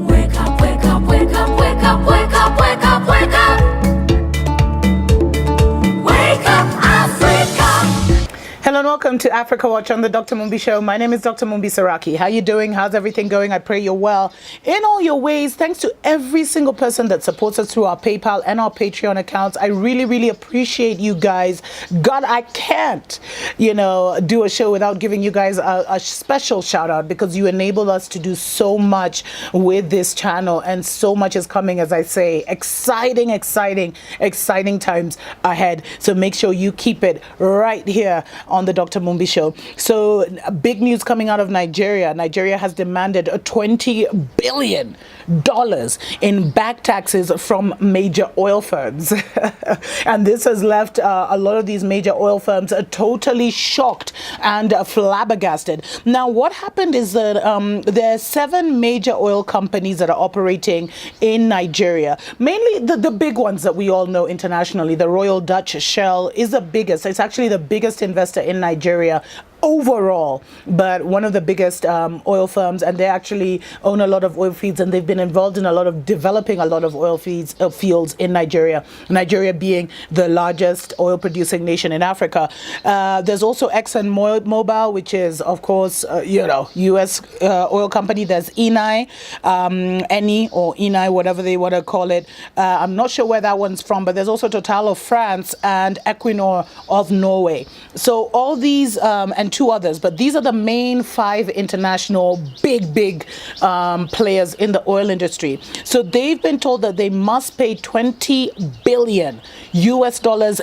Wake up, wake up, wake up, wake up, wake up, wake up, wake up. Wake up, Africa. Hello and welcome to Africa Watch on the Dr. Mumbi Show. My name is Dr. Mumbi Saraki. How you doing? How's everything going? I pray you're well. In all your ways, thanks to every single person that supports us through our PayPal and our Patreon accounts. I really, really appreciate you guys. God, I can't, do a show without giving you guys a special shout out because you enable us to do so much with this channel, and so much is coming, as I say. Exciting, exciting, exciting times ahead. So make sure you keep it right here on the Dr. Mumbi Show. So big news coming out of Nigeria. Nigeria has demanded $20 billion in back taxes from major oil firms. And this has left a lot of these major oil firms totally shocked and flabbergasted. Now, what happened is that there are 7 major oil companies that are operating in Nigeria. Mainly the big ones that we all know internationally. The Royal Dutch Shell is the biggest. It's actually the biggest investor in Nigeria overall, but one of the biggest oil firms, and they actually own a lot of oil fields, and they've been involved in a lot of developing a lot of oil fields in Nigeria. Nigeria being the largest oil producing nation in Africa. There's also ExxonMobil, which is of course U.S. Oil company. There's Eni, or Eni, whatever they want to call it. I'm not sure where that one's from, but there's also Total of France and Equinor of Norway. So all these and 2 others, but these are the main 5 international big players in the oil industry. So they've been told that they must pay $20 billion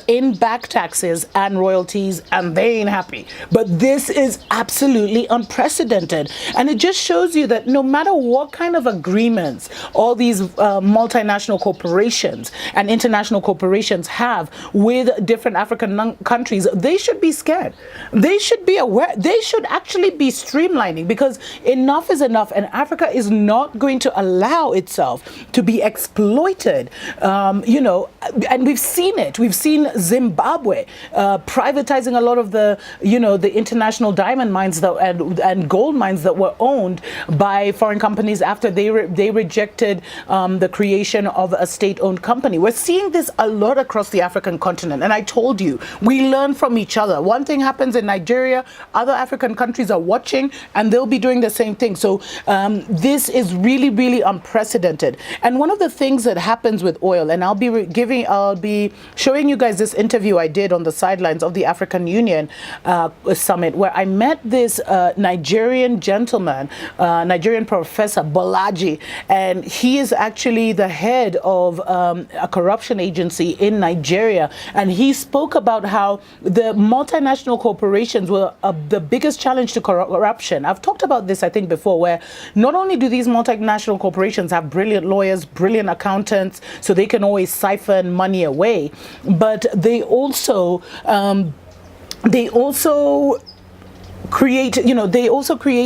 in back taxes and royalties, and they ain't happy. But this is absolutely unprecedented, and it just shows you that no matter what kind of agreements all these multinational corporations and international corporations have with different African countries, they should be scared. They should be aware. They should actually be streamlining, because enough is enough, and Africa is not going to allow itself to be exploited. And we've seen it. We've seen Zimbabwe privatizing a lot of the international diamond mines and gold mines that were owned by foreign companies after they rejected the creation of a state-owned company. We're seeing this a lot across the African continent, and I told you, we learn from each other. One thing happens in Nigeria, other African countries are watching, and they'll be doing the same thing. So this is really, really unprecedented. And one of the things that happens with oil, and I'll be showing you guys this interview I did on the sidelines of the African Union summit, where I met this Nigerian gentleman, Nigerian professor Bolaji, and he is actually the head of a corruption agency in Nigeria. And he spoke about how the multinational corporations were the biggest challenge to corruption. I've talked about this, I think, before, where not only do these multinational corporations have brilliant lawyers, brilliant accountants, so they can always siphon money away, but they also create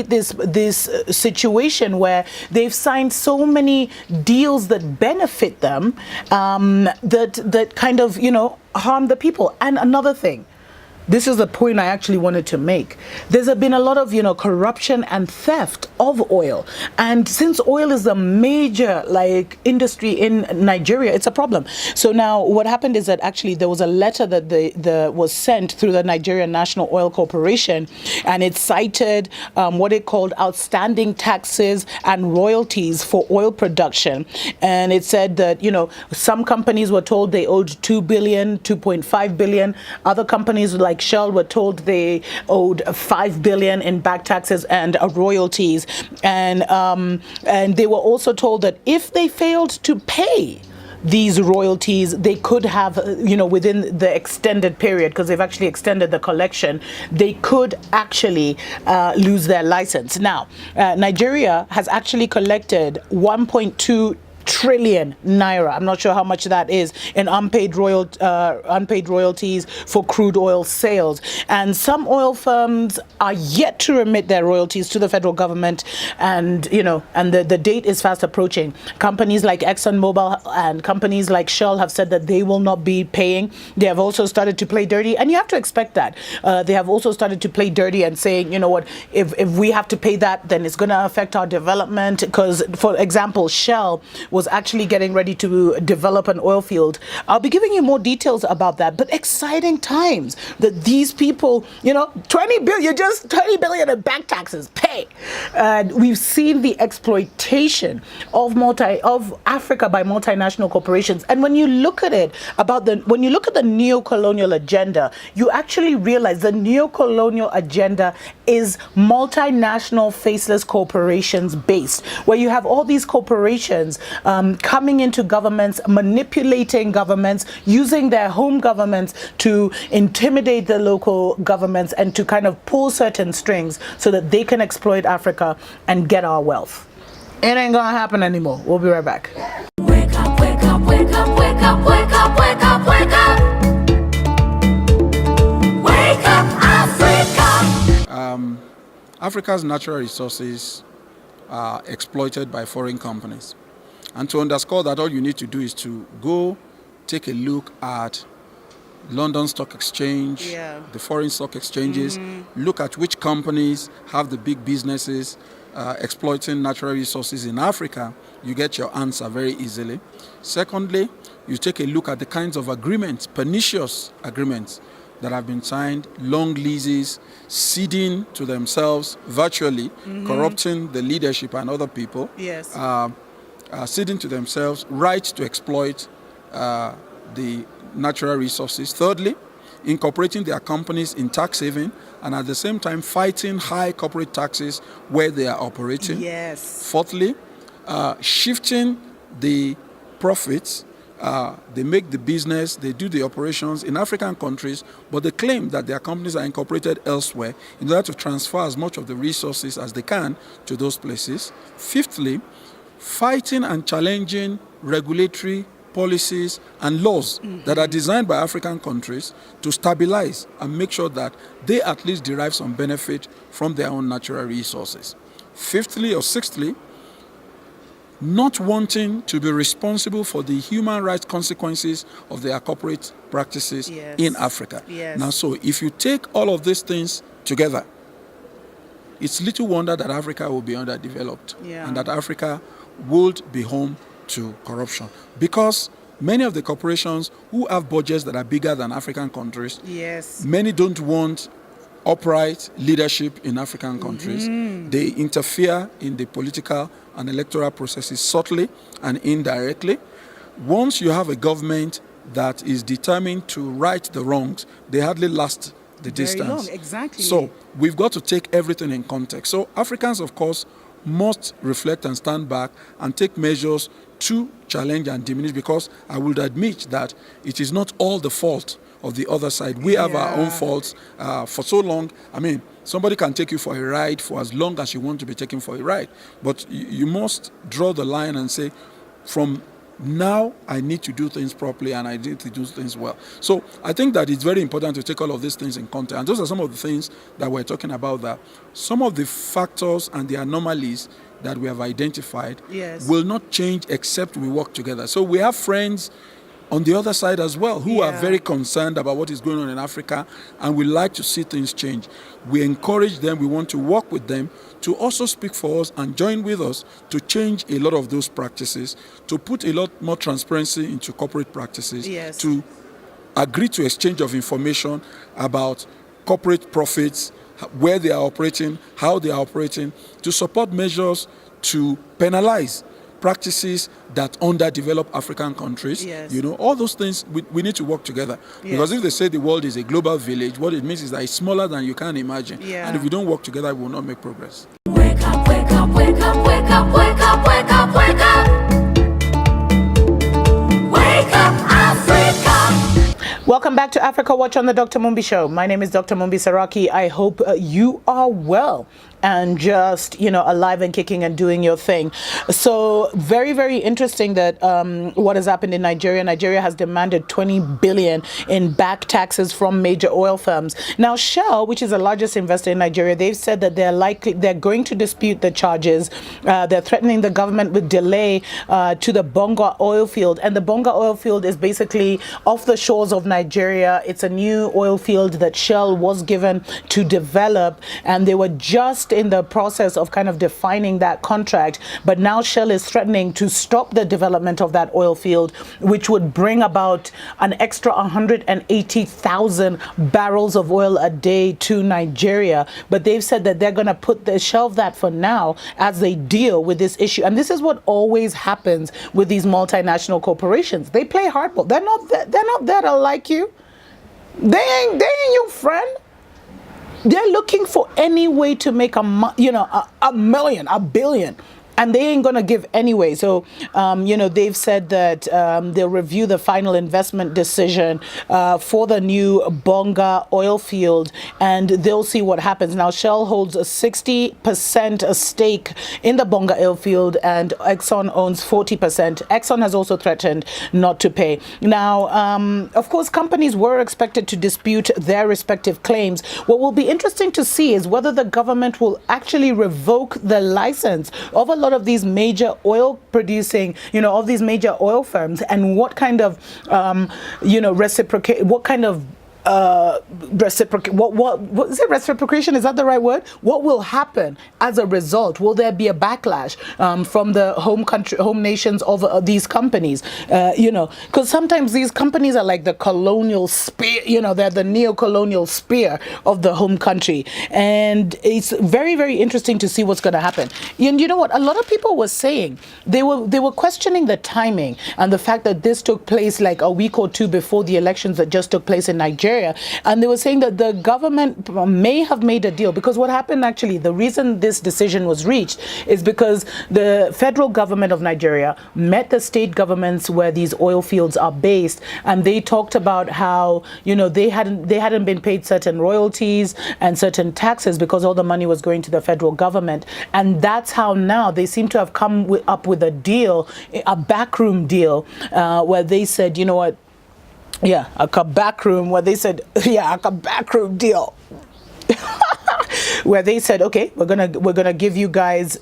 this situation where they've signed so many deals that benefit them, that kind of harm the people. And another thing, this is the point I actually wanted to make. There's been a lot of, corruption and theft of oil. And since oil is a major, industry in Nigeria, it's a problem. So now what happened is that actually there was a letter that was sent through the Nigerian National Oil Corporation, and it cited what it called outstanding taxes and royalties for oil production. And it said that, some companies were told they owed $2 billion, $2.5 billion. Other companies like Shell were told they owed $5 billion in back taxes and royalties, and they were also told that if they failed to pay these royalties, they could have, within the extended period, because they've actually extended the collection, they could actually lose their license. Now, Nigeria has actually collected $1.2 trillion naira. I'm not sure how much that is in unpaid royalties for crude oil sales. And some oil firms are yet to remit their royalties to the federal government, and the date is fast approaching. Companies like ExxonMobil and companies like Shell have said that they will not be paying. They have also started to play dirty, and you have to expect that. They have also started to play dirty and saying, you know what, if we have to pay that, then it's going to affect our development. Because, for example, Shell was actually getting ready to develop an oil field. I'll be giving you more details about that, but exciting times that these people, 20 billion in back taxes, pay. We've seen the exploitation of Africa by multinational corporations. And when you look at it, when you look at the neo-colonial agenda, you actually realize the neo-colonial agenda is multinational faceless corporations based, where you have all these corporations coming into governments, manipulating governments, using their home governments to intimidate the local governments and to kind of pull certain strings so that they can exploit Africa and get our wealth. It ain't gonna happen anymore. We'll be right back. Wake up, wake up, wake up, wake up, wake up, wake up, wake up. Wake up, Africa. Africa's natural resources are exploited by foreign companies. And to underscore that, all you need to do is to go take a look at London Stock Exchange, the foreign stock exchanges, look at which companies have the big businesses exploiting natural resources in Africa. You get your answer very easily. Secondly, you take a look at the kinds of agreements, pernicious agreements that have been signed, long leases, ceding to themselves virtually, corrupting the leadership and other people, ceding to themselves rights to exploit the natural resources. Thirdly, incorporating their companies in tax haven and at the same time fighting high corporate taxes where they are operating. Fourthly, shifting the profits. They make the business, they do the operations in African countries, but they claim that their companies are incorporated elsewhere in order to transfer as much of the resources as they can to those places. Fifthly, fighting and challenging regulatory policies and laws that are designed by African countries to stabilize and make sure that they at least derive some benefit from their own natural resources. Fifthly or sixthly, not wanting to be responsible for the human rights consequences of their corporate practices in Africa. Now, so if you take all of these things together, it's little wonder that Africa will be underdeveloped and that Africa would be home to corruption, because many of the corporations who have budgets that are bigger than African countries, many don't want upright leadership in African countries. They interfere in the political and electoral processes subtly and indirectly. Once you have a government that is determined to right the wrongs, they hardly last the distance. So we've got to take everything in context. So Africans, of course, must reflect and stand back and take measures to challenge and diminish, because I would admit that it is not all the fault of the other side. We have our own faults for so long. I mean, somebody can take you for a ride for as long as you want to be taken for a ride, but you must draw the line and say, from now I need to do things properly and I need to do things well. So I think that it's very important to take all of these things in context. And those are some of the things that we're talking about, that some of the factors and the anomalies that we have identified will not change except we work together. So we have friends on the other side as well who are very concerned about what is going on in Africa, and we like to see things change. We encourage them, we want to work with them to also speak for us and join with us to change a lot of those practices, to put a lot more transparency into corporate practices, to agree to exchange of information about corporate profits, where they are operating, how they are operating, to support measures to penalize practices that underdevelop African countries. All those things, we need to work together. Because if they say the world is a global village, what it means is that it's smaller than you can imagine. And if we don't work together, we will not make progress. Wake up, wake up, wake up, wake up, wake up, wake up, wake up. Wake up, Africa. Welcome back to Africa Watch on the Dr. Mumbi Show. My name is Dr. Mumbi Saraki. I hope you are well. and just, alive and kicking and doing your thing. So very, very interesting that what has happened in Nigeria. Nigeria has demanded 20 billion in back taxes from major oil firms. Now, Shell, which is the largest investor in Nigeria, they've said that they're going to dispute the charges. They're threatening the government with delay to the Bonga oil field. And the Bonga oil field is basically off the shores of Nigeria. It's a new oil field that Shell was given to develop, and they were just in the process of kind of defining that contract. But now Shell is threatening to stop the development of that oil field, which would bring about an extra 180,000 barrels of oil a day to Nigeria. But they've said that they're going to shelve that for now as they deal with this issue. And this is what always happens with these multinational corporations. They play hardball. They're not there to like you. They ain't your friend. They're looking for any way to make a million, a billion. And they ain't going to give anyway. So, they've said that they'll review the final investment decision for the new Bonga oil field, and they'll see what happens. Now, Shell holds a 60% stake in the Bonga oil field, and Exxon owns 40%. Exxon has also threatened not to pay. Now, of course, companies were expected to dispute their respective claims. What will be interesting to see is whether the government will actually revoke the license of a lot of these major oil producing, of these major oil firms, and what kind of, reciprocate, what kind of what is it, reciprocation, is that the right word? What will happen as a result? Will there be a backlash from the home nations of these companies? Because sometimes these companies are like the colonial spear, they're the neo-colonial spear of the home country, and it's very, very interesting to see what's going to happen. And you know what, a lot of people were saying, they were questioning the timing and the fact that this took place like a week or two before the elections that just took place in Nigeria. And they were saying that the government may have made a deal, because what happened actually, the reason this decision was reached is because the federal government of Nigeria met the state governments where these oil fields are based, and they talked about how, they hadn't been paid certain royalties and certain taxes because all the money was going to the federal government. And that's how now they seem to have come up with a deal, a backroom deal, where they said, you know what, yeah, a backroom, where they said, yeah, a backroom deal. Where they said, okay, we're gonna give you guys,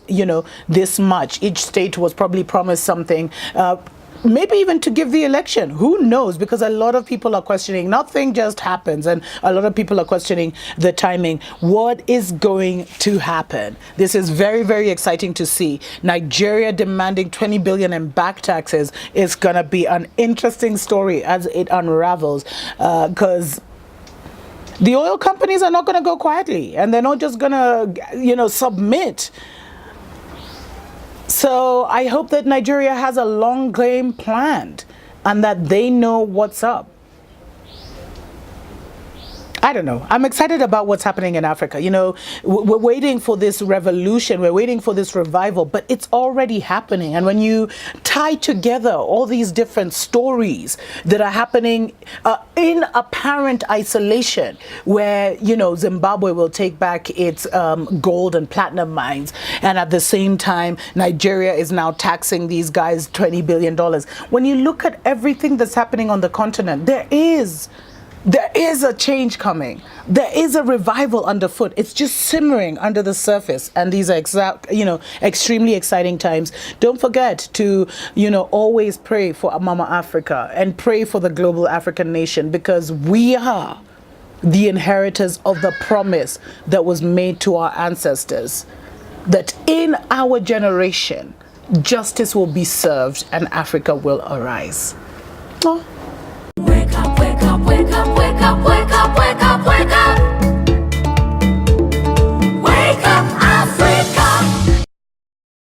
this much. Each state was probably promised something. Maybe even to give the election. Who knows? Because a lot of people are questioning. Nothing just happens, and a lot of people are questioning the timing. What is going to happen? This is very, very exciting to see. Nigeria demanding 20 billion in back taxes is going to be an interesting story as it unravels, because the oil companies are not going to go quietly, and they're not just going to, submit. So I hope that Nigeria has a long game planned and that they know what's up. I don't know. I'm excited about what's happening in Africa. We're waiting for this revolution. We're waiting for this revival, but it's already happening. And when you tie together all these different stories that are happening in apparent isolation, where, Zimbabwe will take back its gold and platinum mines, and at the same time, Nigeria is now taxing these guys $20 billion. When you look at everything that's happening on the continent, there is a change coming. There is a revival underfoot. It's just simmering under the surface. And these are extremely exciting times. Don't forget to, always pray for Mama Africa and pray for the global African nation, because we are the inheritors of the promise that was made to our ancestors, that in our generation, justice will be served and Africa will arise. Oh.